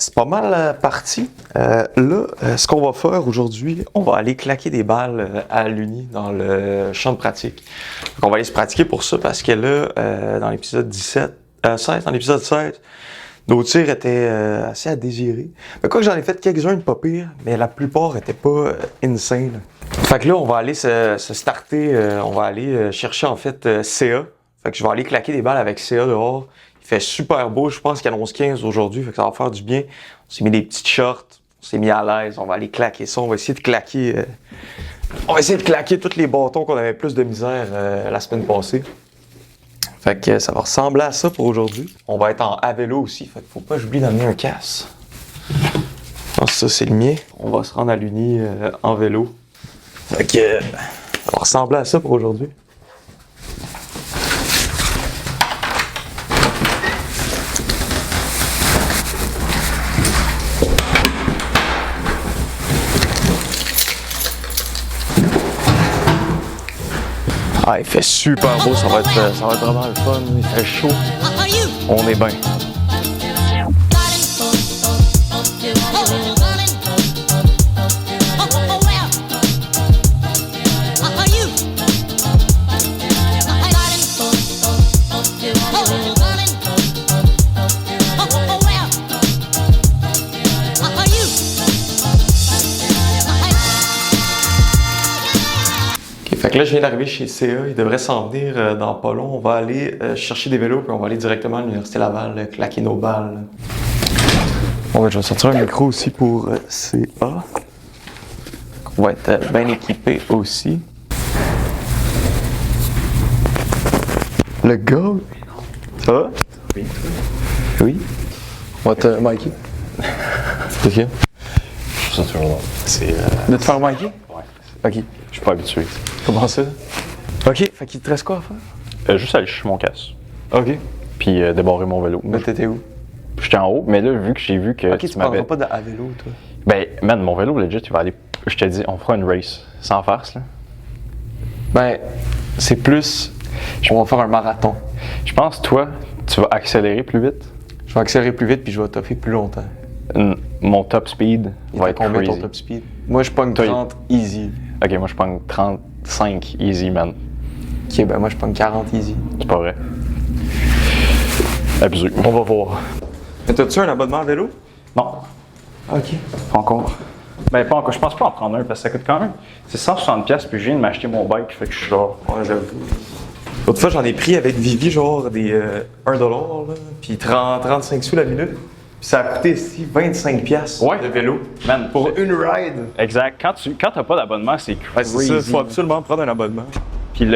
C'est pas mal parti. Ce qu'on va faire aujourd'hui, on va aller claquer des balles à l'Uni dans le champ de pratique. Donc, on va aller se pratiquer pour ça parce que là, dans l'épisode 16, nos tirs étaient assez à désirer. Mais quoi que j'en ai fait quelques-uns de pas pire, mais la plupart étaient pas insane. Fait que là, on va aller se starter, on va aller chercher en fait CA. Fait que je vais aller claquer des balles avec CA dehors. Il fait super beau, je pense qu'il annonce 15 aujourd'hui, fait que ça va faire du bien. On s'est mis des petites shorts, on s'est mis à l'aise, on va aller claquer ça, on va essayer de claquer tous les bâtons qu'on avait plus de misère la semaine passée. Fait que ça va ressembler à ça pour aujourd'hui. On va être en vélo aussi, fait qu'il faut pas que j'oublie d'amener un casque. Je pense que ça c'est le mien. On va se rendre à l'Uni en vélo. Fait que ça va ressembler à ça pour aujourd'hui. Ah, il fait super beau, ça va être vraiment le fun, il fait chaud. On est bien. Fait que là, je viens d'arriver chez CA, il devrait s'en venir dans pas long. On va aller chercher des vélos, puis on va aller directement à l'Université Laval, claquer nos balles. Bon, ben, je vais sortir un micro aussi pour CA. On va être bien équipé aussi. Le gars! Ça va? Oui. Oui? On va te Mikey. C'est ok? Je trouve ça toujours drôle. C'est. De te faire Mikey? Ouais. Ok. Je suis pas habitué. Comment ça? Ok, fait qu'il te reste quoi à faire? Juste aller chercher mon casque. Ok. Puis débarrer mon vélo. Mais t'étais où? J'étais en haut, mais là, vu que j'ai vu que. Ok, tu prendras pas à vélo, toi? Ben, man, mon vélo, legit, il va aller. Je te dis, on fera une race. Sans farce, là. Ben, c'est plus. On va faire un marathon. Je pense, toi, tu vas accélérer plus vite. Je vais accélérer plus vite puis je vais toffer plus longtemps. Mon top speed va être combien crazy. ton top speed? Moi, je pogne 30 easy. Ok, moi, je pogne 35 easy, man. Ok, ben moi, je pogne 40 easy. C'est pas vrai. Abusé. On va voir. Mais t'as-tu un abonnement à vélo? Non. Ok. Pas encore. Ben, pas encore. Je pense pas en prendre un parce que ça coûte quand même. C'est 160$, puis je viens de m'acheter mon bike, fait que je suis genre. Ouais, j'avoue. L'autre fois, j'en ai pris avec Vivi, genre des 1$, là, puis 35 sous la minute. Puis ça a coûté ici 25$ Ouais. de vélo. Man, Pour une ride. Exact. Quand t'as pas d'abonnement, c'est crazy. Ouais, c'est ça, il faut absolument prendre un abonnement. Puis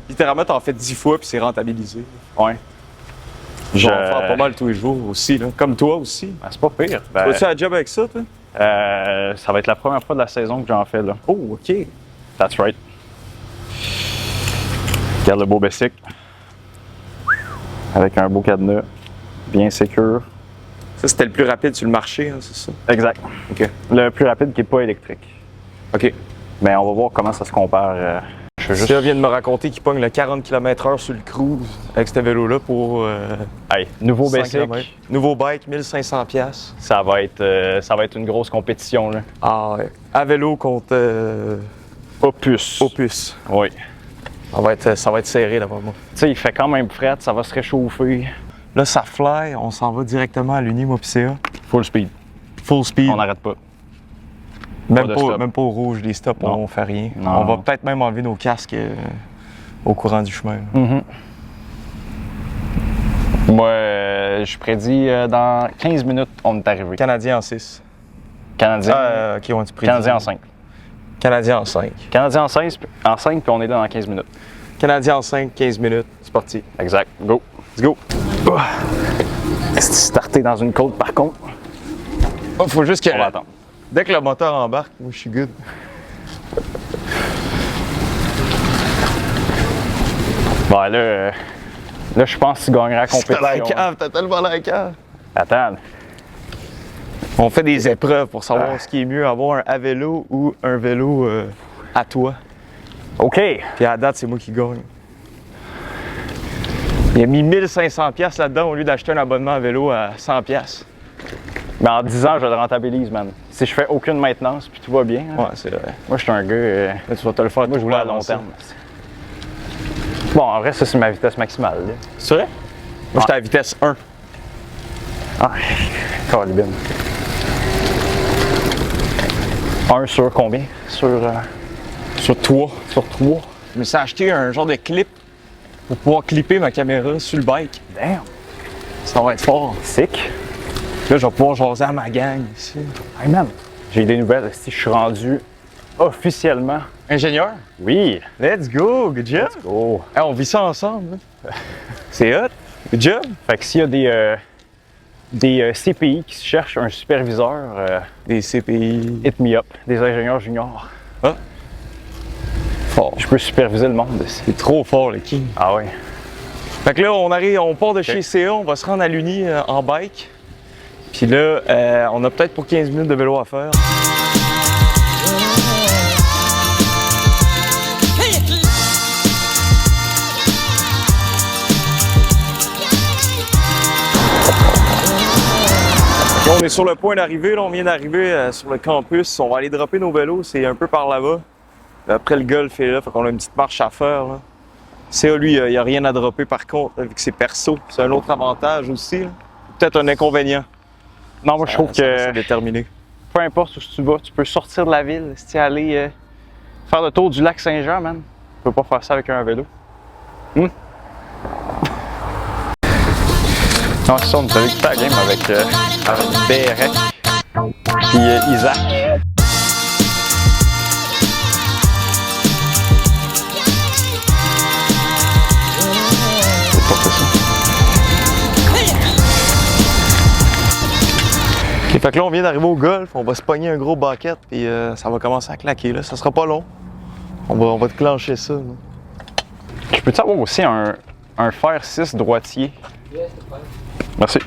Littéralement, t'en fais 10 fois, puis c'est rentabilisé. ouais. Je vais en faire pas mal tous les jours aussi, là. Comme toi aussi. Ben, c'est pas pire. Ben, Vas-tu à la job avec ça, toi? ça va être la première fois de la saison que j'en fais, là. Oh, OK. That's right. Regarde le beau Bessic. Avec un beau cadenas. Bien sécure. Ça, c'était le plus rapide sur le marché, hein, c'est ça? Exact. OK. Le plus rapide qui n'est pas électrique. OK. Mais on va voir comment ça se compare. Juste... vient de me raconter qu'il pogne le 40 km/h sur le cruise avec ce vélo-là pour Hey, nouveau 100 Bessic. km. Nouveau bike, 1500$. Ça va être une grosse compétition, là. Ah ouais. À vélo contre Opus. Opus. Oui. Ça va être serré là-bas, moi. Tu sais, il fait quand même fret, ça va se réchauffer. Là, ça fly, on s'en va directement à l'Uni, moi pis CA. Full speed. Full speed. On n'arrête pas. Même de pas, stop. même pas au rouge, les stops, Non. on fait rien. Non. On va peut-être même enlever nos casques au courant du chemin. Mm-hmm. Moi, je prédis dans 15 minutes, on est arrivé. Canadien en 6. Canadien, OK, on dit prédit. Canadien en 5. Canadien en 5. Canadien en 5, puis on est là dans 15 minutes. Canadien en 5, 15 minutes. C'est parti. Exact. Go. Let's go. C'est starté dans une côte, par contre. Oh, faut juste que... On va attendre. Dès que le moteur embarque, moi, je suis good. Bon, là, je pense que tu gagneras la compétition. T'as la cave, t'as tellement la cave. Attends. On fait des épreuves pour savoir ce qui est mieux, avoir un à vélo ou un vélo à toi. OK. Puis à la date, c'est moi qui gagne. Il a mis 1500$ là-dedans au lieu d'acheter un abonnement à vélo à 100$. Mais en 10 ans, je le rentabilise, man. Si je fais aucune maintenance, puis tout va bien. Hein. Ouais, c'est vrai. Moi, je suis un gars. Mais tu vas te le faire. Moi, je voulais à long terme. Bon, en vrai, ça, c'est ma vitesse maximale. Là. C'est vrai? Moi, j'étais à vitesse 1. Ah, calibine. 1 sur combien? Sur 3. Sur 3. Je me suis acheté un genre de clip pour pouvoir clipper ma caméra sur le bike. Damn! Ça va être fort. Sick! Là, je vais pouvoir jaser à ma gang ici. Hey man! J'ai des nouvelles. Si je suis rendu officiellement. Ingénieur? Oui! Let's go! Good job! Let's go! Hey, on vit ça ensemble. C'est hot! Good job! Fait que s'il y a des CPI qui cherchent un superviseur, Des CPI. hit me up. Des ingénieurs juniors. Ah! Fort. Je peux superviser le monde ici. C'est trop fort, le king. Ah ouais? Fait que là, on part de chez CA, on va se rendre à l'Uni en bike. Puis là, on a peut-être pour 15 minutes de vélo à faire. Là, on est sur le point d'arriver, là, on vient d'arriver sur le campus. On va aller dropper nos vélos, c'est un peu par là-bas. Après, le golf est là, fait qu'on a une petite marche à faire. Là. CA, lui, il n'y a rien à dropper par contre, vu que c'est perso. C'est un autre avantage aussi. Là. Peut-être un inconvénient. Non, moi je trouve Ça, que c'est déterminé. peu importe où tu vas, tu peux sortir de la ville, si tu aller faire le tour du lac Saint-Jean, man. Tu peux pas faire ça avec un vélo. Non, c'est ça, on est allé quitter la game avec Bérec puis Isaac. C'est pas ça. Ok, fait que là, on vient d'arriver au golf, on va se pogner un gros bucket, puis ça va commencer à claquer. Là. Ça sera pas long. On va déclencher ça. Là. Je peux-tu avoir aussi un fer 6 droitier? Merci.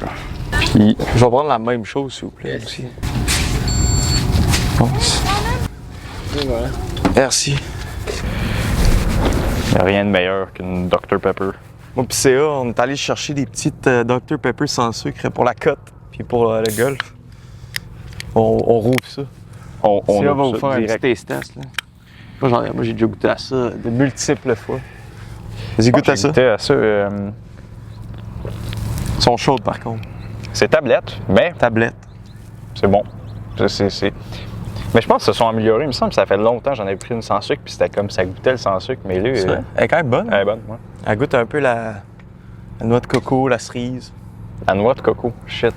Puis, je vais prendre la même chose, s'il vous plaît, aussi. Merci. Il n'y a rien de meilleur qu'une Dr Pepper. Moi pis CA, on est allé chercher des petites Dr Pepper sans sucre pour la cote, puis pour le golf. On rouvre ça. On CA va ouvre vous ça faire un petit direct. taste test. Là. Moi, j'ai déjà goûté à ça de multiples fois. Vas-y, goûte à ça. Goûté à ça. Ils sont chaudes, par contre. C'est tablette, mais Tablette. c'est bon. Mais je pense qu'ils se sont améliorés. Il me semble que ça fait longtemps que j'en avais pris une sans sucre, puis c'était comme ça goûtait le sans sucre. Mais là, Elle est quand même bonne. elle est bonne, ouais. Elle goûte un peu la noix de coco, la cerise, La noix de coco, shit.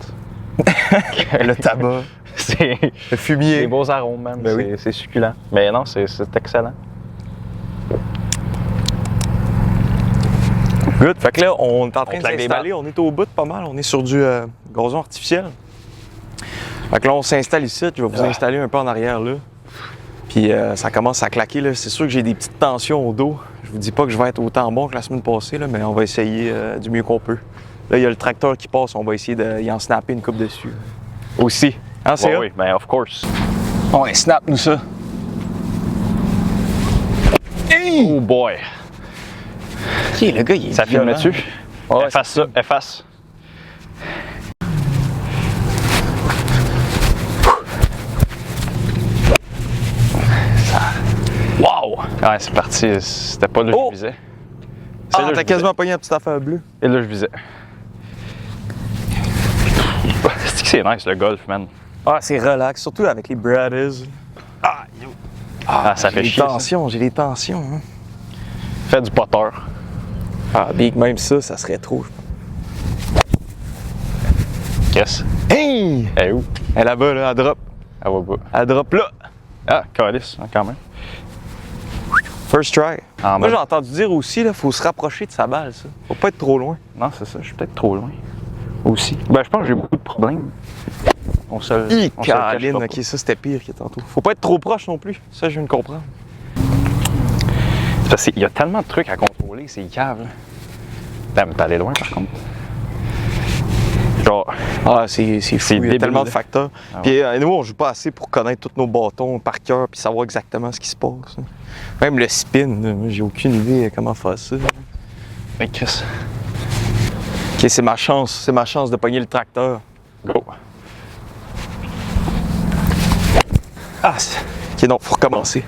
le tabac, C'est le fumier. des beaux arômes, man. Ben oui. C'est succulent. Mais non, c'est excellent. Good. Fait que là, on est en train de claque des s'installer. On est au bout pas mal. On est sur du gazon artificiel. Fait que là, on s'installe ici. Je vais vous installer un peu en arrière là. Puis ça commence à claquer. Là. C'est sûr que j'ai des petites tensions au dos. Je vous dis pas que je vais être autant bon que la semaine passée, là, mais on va essayer du mieux qu'on peut. Là, il y a le tracteur qui passe. On va essayer d'y en snapper une coupe dessus. Aussi. Hein, c'est oui, ben of course. Ouais, snap nous ça. Oh boy! Ok, le gars, il est Ça filme violent. dessus? Ouais, efface ça, efface. Wow! Ouais, c'est parti. C'était pas là que Oh! je visais. Ah, là que t'as je quasiment pogné la petite affaire bleue. visais. Et là, je visais. C'est que c'est nice le golf, man. Ah, c'est relax, surtout avec les brothers. Ah, yo. Ça fait J'ai chier. des tensions, j'ai des tensions. Hein. Fais du potter. Ah, big, même ça serait trop. Qu'est-ce? Hey! Elle est où? Elle est là-bas, là, elle drop. Elle va pas. Elle drop là. Ah, calice, hein, quand même. First try. En Moi, mode- j'ai entendu dire aussi, là, faut se rapprocher de sa balle, ça. Faut pas être trop loin. Non, c'est ça, je suis peut-être trop loin. Aussi. Ben, je pense que j'ai beaucoup de problèmes. On se le Hi, on se le cachera Caroline, pas. ok, ça c'était pire que tantôt. Faut pas être trop proche non plus. Ça, je viens de comprendre. C'est parce qu'il y a tellement de trucs à contrôler, c'est cave. Damn, t'es allé loin par contre. Genre, Ah, c'est fou. C'est Il y a débile, tellement de là. facteurs. Ah Puis nous, on joue pas assez pour connaître tous nos bâtons par cœur puis savoir exactement ce qui se passe. Même le spin, là, moi, j'ai aucune idée comment faire ça. mais Chris, Ok, c'est ma chance de pogner le tracteur. go. Ah, ok, non, faut recommencer.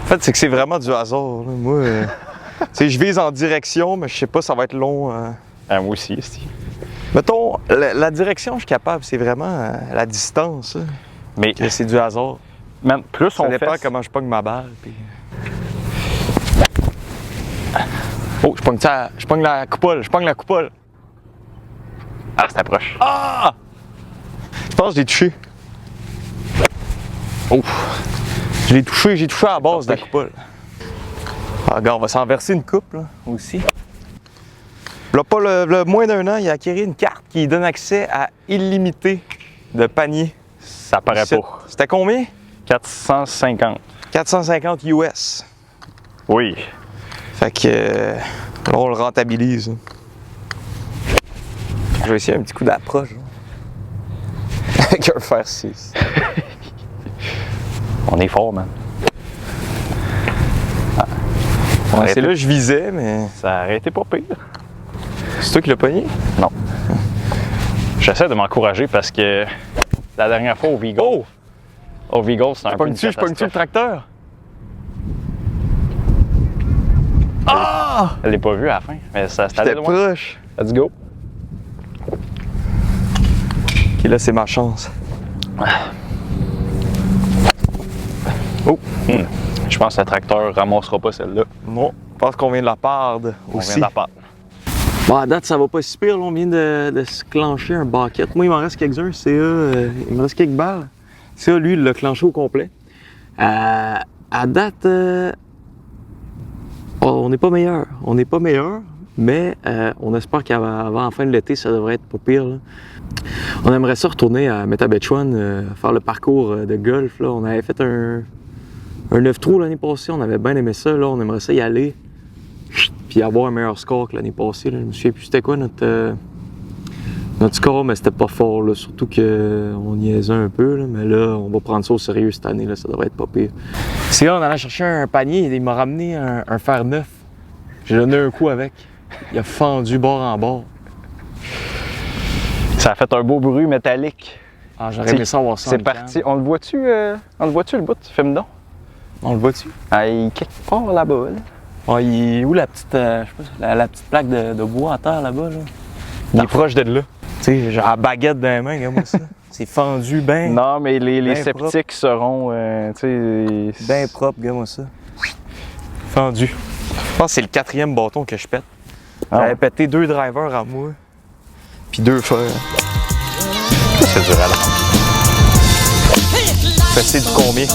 En fait, c'est que c'est vraiment du hasard. Là. Moi, tu sais, je vise en direction, mais je sais pas, ça va être long. Moi aussi, ici. Mettons, la direction, je suis capable, c'est vraiment la distance. Là, Mais que c'est du hasard. man, plus Ça on dépend fait... comment je pogne ma balle. Puis... Oh, je pogne ça, je pogne la coupole. Ah, c'est approche. Ah! Je pense que je l'ai touché. Oh! J'ai touché à la base de la coupole. Ah, regarde, on va s'en verser une coupe, là, aussi. Là, pas le moins d'un an, il a acquis une carte qui donne accès à illimité de paniers. Ça paraît pas. C'était combien? 450. 450 US. Oui. Fait que là, on le rentabilise. Hein. Je vais essayer un petit coup d'approche. Hein. Avec un fer 6. On est fort, man. Ah. Ouais, c'est là que je visais, mais. Ça aurait été pas pire. C'est toi qui l'as pogné? Non. J'essaie de m'encourager parce que la dernière fois au Vigo. Oh! Au Vigo, c'est un peu une Je pogne-tu le tracteur? Ah! Je l'ai pas vu à la fin, mais ça c'était J'étais proche. Let's go. Ok, là, c'est ma chance. Oh! Je pense que le tracteur ramassera pas celle-là. Non, je pense qu'on vient de la perdre On aussi. vient de la part. Bon, à date, ça va pas si pire. Là, on vient de se clencher un bucket. Moi, il m'en reste quelques-uns. CA, il me reste quelques balles. CA, lui, il l'a clenché au complet. À date, on n'est pas meilleur. On n'est pas meilleur, mais on espère qu'avant la fin de l'été, ça devrait être pas pire. Là. On aimerait ça retourner à Métabetchouan, faire le parcours de golf. Là. On avait fait un 9 trous l'année passée. On avait bien aimé ça. Là. On aimerait ça y aller. Puis avoir un meilleur score que l'année passée. Là. Je me souviens plus c'était quoi notre score, mais c'était pas fort. Là. Surtout qu'on niaisait un peu. Là. Mais là, on va prendre ça au sérieux cette année. Là. Ça devrait être pas pire. C'est là, on allait chercher un panier. Il m'a ramené un fer neuf. J'ai donné un coup avec. Il a fendu bord en bord. Ça a fait un beau bruit métallique. Ah, j'aurais aimé ça avoir ça. C'est parti. On le voit-tu le bout? Filme donc. On le voit-tu? Ah, il est quelque part là-bas. Là. Ah, il est où la petite, je sais pas, la petite plaque de bois à terre là-bas? Là? Il est proche de là. Tu sais, j'ai la baguette dans les mains, regarde-moi ça. C'est fendu bien. Non, mais les sceptiques seront, tu sais... Bien propre, regarde-moi ça. Fendu. Je pense que c'est le 4e bâton que je pète. J'avais pété 2 drivers à moi, puis 2 fers. C'est dur à la C'est du combien?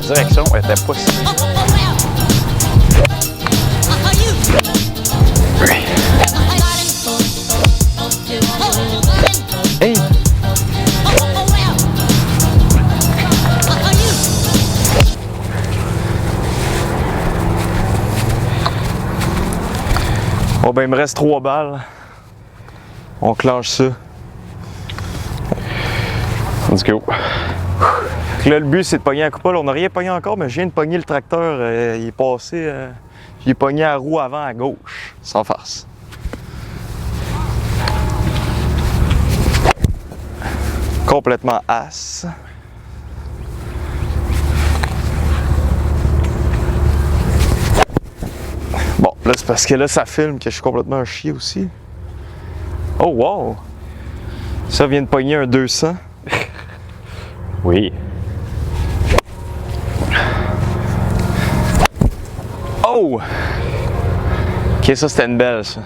La direction était pas si... Hey! Bon ben il me reste 3 balles. On clenche ça. Let's go. Là, le but, c'est de pogner la coupole. On n'a rien pogné encore, mais je viens de pogner le tracteur. Il est passé. J'ai pogné la roue avant à gauche, sans farce. Complètement as. Bon, là, c'est parce que là, ça filme que je suis complètement un chier aussi. Oh, wow! Ça vient de pogner un 200. Oui. Oh! Ok, ça c'était une belle, ça.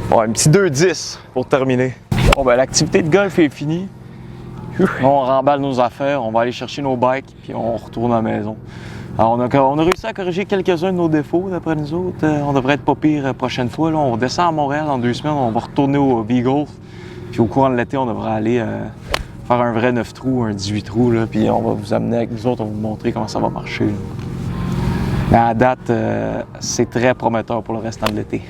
Bon, un petit 2-10 pour terminer. Bon, ben l'activité de golf est finie. On remballe nos affaires, on va aller chercher nos bikes, puis on retourne à la maison. Alors, on a réussi à corriger quelques-uns de nos défauts, d'après nous autres. On devrait être pas pire la prochaine fois. Là, on descend à Montréal dans 2 semaines, on va retourner au Beagle. Puis au courant de l'été, on devrait aller faire un vrai 9 trous, un 18 trous, là, puis on va vous amener avec nous autres, on va vous montrer comment ça va marcher. Là. Mais à date, c'est très prometteur pour le restant de l'été.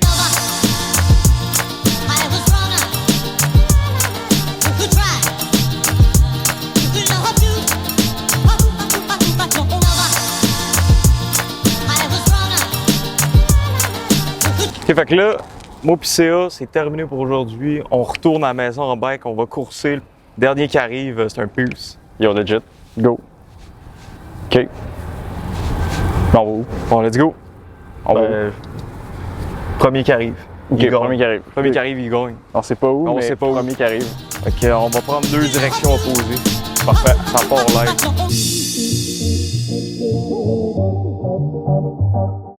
Ok, fait que là, moi pis CA, c'est terminé pour aujourd'hui. On retourne à la maison en bike, on va courser. Le dernier qui arrive, c'est un Pulse. Yo, legit. Go. OK. On va où? Bon, let's go. On va où? Premier qui arrive. OK, il gagne. premier qui arrive. Premier qui arrive, il gagne. On sait pas où, On mais sait pas où. premier qui arrive. Ok, on va prendre deux directions opposées. Parfait. Ça part live.